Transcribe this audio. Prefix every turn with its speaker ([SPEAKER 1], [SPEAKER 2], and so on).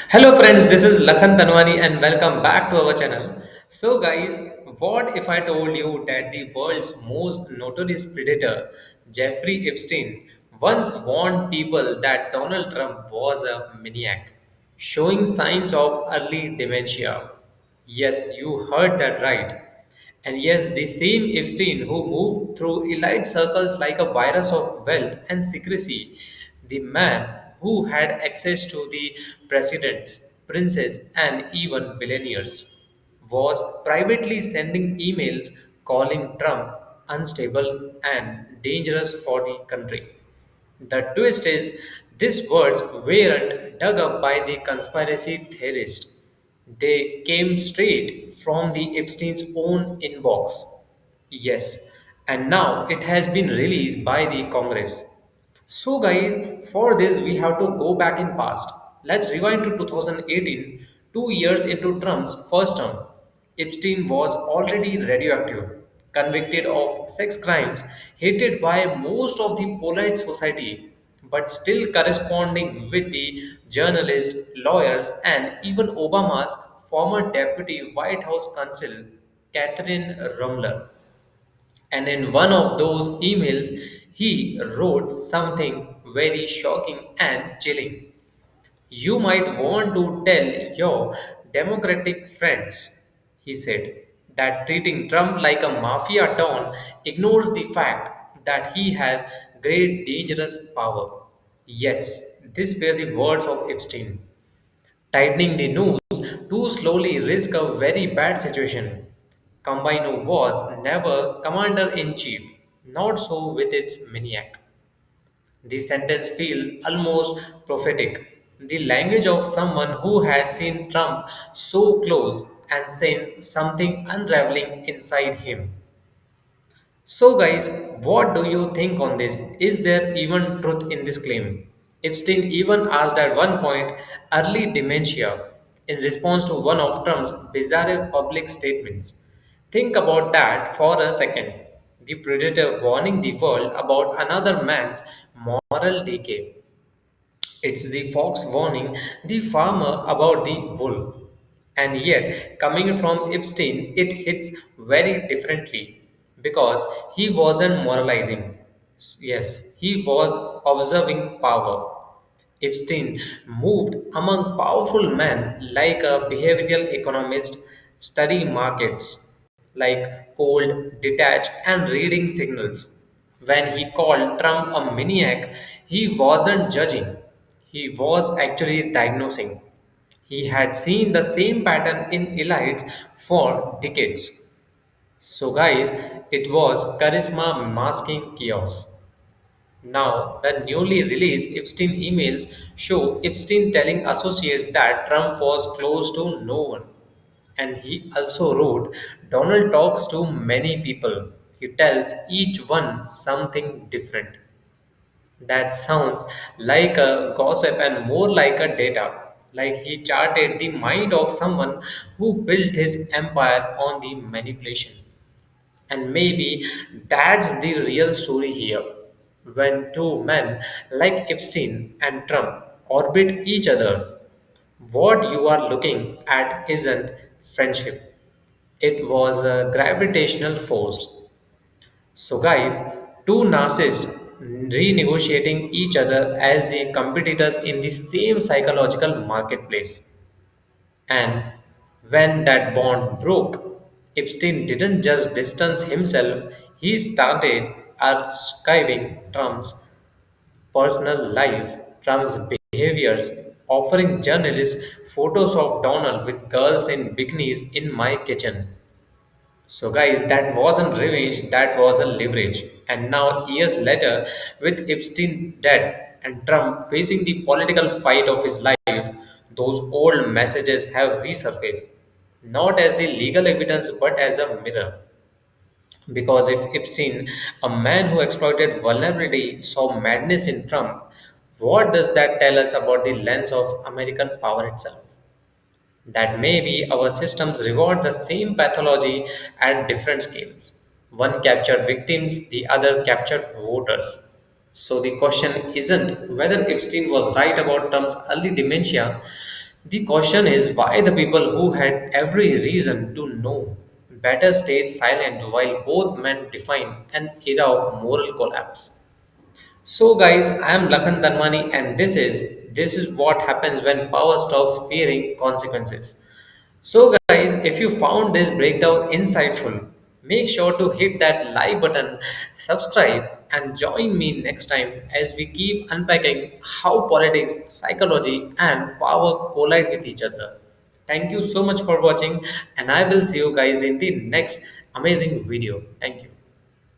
[SPEAKER 1] Hello friends, this is Lakhan Tanwani and welcome back to our channel. So guys, what if I told you that the world's most notorious predator, Jeffrey Epstein, once warned people that Donald Trump was a maniac, showing signs of early dementia? Yes, you heard that right. And yes, the same Epstein who moved through elite circles like a virus of wealth and secrecy, the man who had access to the presidents, princes, and even billionaires, was privately sending emails calling Trump unstable and dangerous for the country. The twist is, these words weren't dug up by the conspiracy theorist. They came straight from the Epstein's own inbox. Yes, and now it has been released by the Congress. So guys, for this we have to go back in past. Let's rewind to 2018, 2 years into Trump's first term. Epstein was already radioactive, convicted of sex crimes, hated by most of the polite society, but still corresponding with the journalists, lawyers, and even Obama's former deputy White House counsel, Catherine Rumler. And in one of those emails, he wrote something very shocking and chilling. You might want to tell your Democratic friends, he said, that treating Trump like a mafia don ignores the fact that he has great dangerous power. Yes, these were the words of Epstein. Tightening the noose too slowly risk a very bad situation. Combino was never commander in chief, not so with its maniac. The sentence feels almost prophetic. The language of someone who had seen Trump so close and sensed something unraveling inside him. So, guys, what do you think on this? Is there even truth in this claim? Epstein even asked at one point early dementia in response to one of Trump's bizarre public statements. Think about that for a second. The predator warning the world about another man's moral decay. It's the fox warning the farmer about the wolf. And yet, coming from Epstein, it hits very differently because he wasn't moralizing. Yes, he was observing power. Epstein moved among powerful men like a behavioral economist, study markets like cold, detach, and reading signals. When he called Trump a maniac, he wasn't judging, he was actually diagnosing. He had seen the same pattern in elites for decades. So, guys, it was charisma masking chaos. Now, the newly released Epstein emails show Epstein telling associates that Trump was close to no one. And he also wrote, Donald talks to many people. He tells each one something different. That sounds like a gossip and more like a data. Like he charted the mind of someone who built his empire on the manipulation. And maybe that's the real story here. When two men like Epstein and Trump orbit each other, what you are looking at isn't friendship, it was a gravitational force. So, guys, two narcissists renegotiating each other as the competitors in the same psychological marketplace. And when that bond broke, Epstein didn't just distance himself, he started archiving Trump's personal life, Trump's behaviors, offering journalists photos of Donald with girls in bikinis in my kitchen. So, guys, that wasn't revenge, that was a leverage. And now, years later, with Epstein dead and Trump facing the political fight of his life, those old messages have resurfaced, not as the legal evidence but as a mirror. Because if Epstein, a man who exploited vulnerability, saw madness in Trump, what does that tell us about the lens of American power itself? That maybe our systems reward the same pathology at different scales. One captured victims, the other captured voters. So the question isn't whether Epstein was right about Trump's early dementia. The question is why the people who had every reason to know better stayed silent while both men defined an era of moral collapse. So guys, I am Lakhan Danwani and this is what happens when power stops fearing consequences. So guys, if you found this breakdown insightful, make sure to hit that like button, subscribe and join me next time as we keep unpacking how politics, psychology and power collide with each other. Thank you so much for watching and I will see you guys in the next amazing video. Thank you.